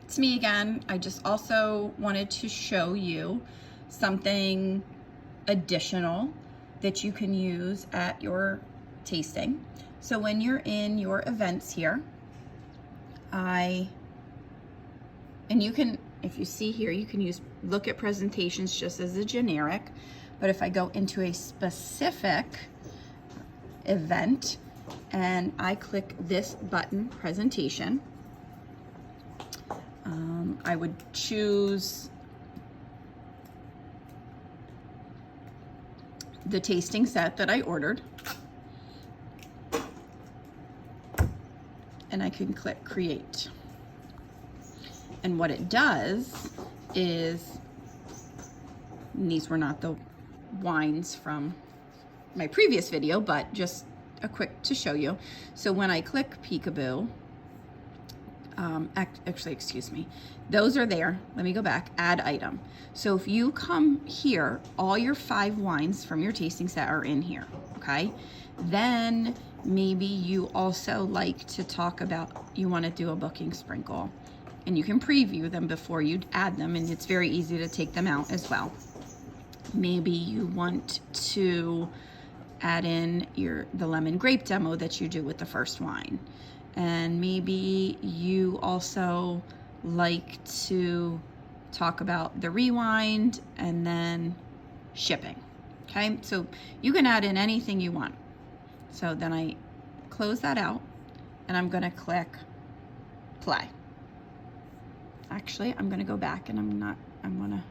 It's me again. I just also wanted to show you something additional that you can use at your tasting. So when you're in your events here, and you can, if you see here, you can look at presentations just as a generic, but if I go into a specific event and I click this button, presentation, I would choose the tasting set that I ordered, and I can click create. And what it does is, and these were not the wines from my previous video, but just a quick to show you. So when I click Peekaboo, actually, excuse me, those are there. Let me go back, add item. So if you come here, all your 5 wines from your tasting set are in here, okay? Then maybe you also like to talk about, you want to do a booking sprinkle, and you can preview them before you add them, and it's very easy to take them out as well. Maybe you want to add in the lemon grape demo that you do with the first wine. And maybe you also like to talk about the rewind and then shipping. Okay, so you can add in anything you want. So then I close that out and I'm gonna click play. Actually, I'm gonna go back and I'm gonna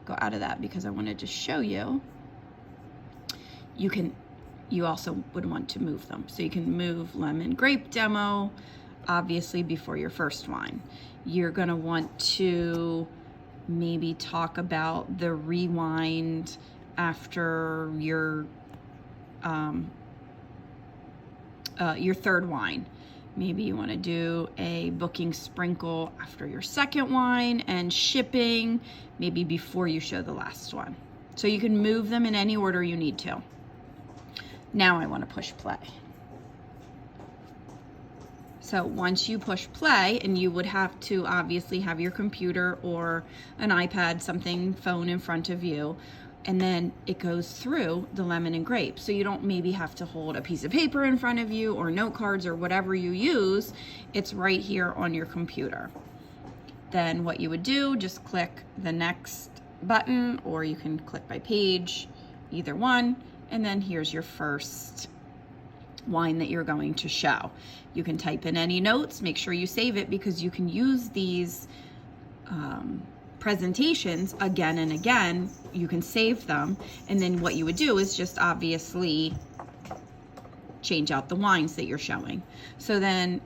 go out of that because I wanted to show you. You also would want to move them. So you can move lemon grape demo, obviously before your first wine. You're gonna want to maybe talk about the rewind after your third wine. Maybe you wanna do a booking sprinkle after your second wine, and shipping maybe before you show the last one. So you can move them in any order you need to. Now I want to push play. So once you push play, and you would have to obviously have your computer or an iPad, phone in front of you, and then it goes through the lemon and grape. So you don't maybe have to hold a piece of paper in front of you or note cards or whatever you use. It's right here on your computer. Then what you would do, just click the next button, or you can click by page, either one. And then here's your first wine that you're going to show. You can type in any notes, make sure you save it, because you can use these presentations again and again. You can save them, and then what you would do is just obviously change out the wines that you're showing. So then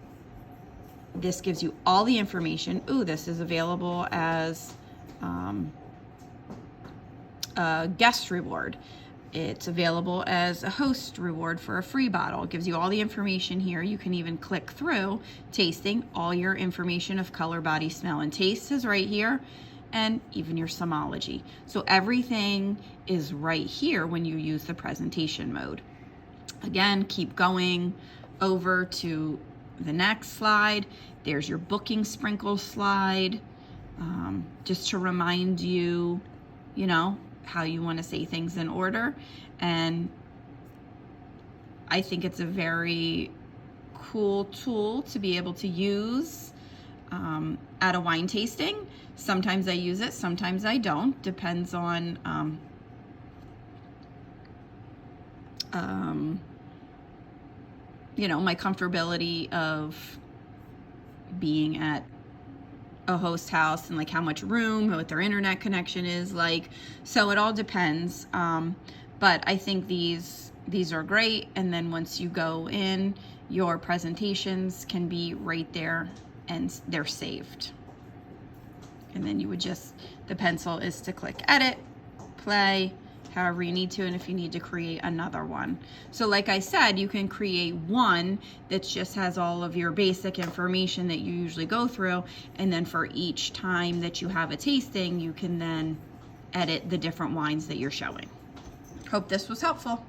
this gives you all the information. Ooh, this is available as a guest reward. It's available as a host reward for a free bottle. It gives you all the information here. You can even click through tasting. All your information of color, body, smell, and taste is right here, and even your somology. So everything is right here when you use the presentation mode. Again, keep going over to the next slide. There's your booking sprinkle slide, just to remind you, how you want to say things in order. And I think it's a very cool tool to be able to use at a wine tasting. Sometimes I use it, sometimes I don't. Depends on my comfortability of being at a host house, and like how much room, what their internet connection is like. So it all depends. But I think these are great. And then once you go in, your presentations can be right there and they're saved. And then you would the pencil is to click edit, play, however you need to, and if you need to create another one. So like I said, you can create one that just has all of your basic information that you usually go through, and then for each time that you have a tasting, you can then edit the different wines that you're showing. Hope this was helpful.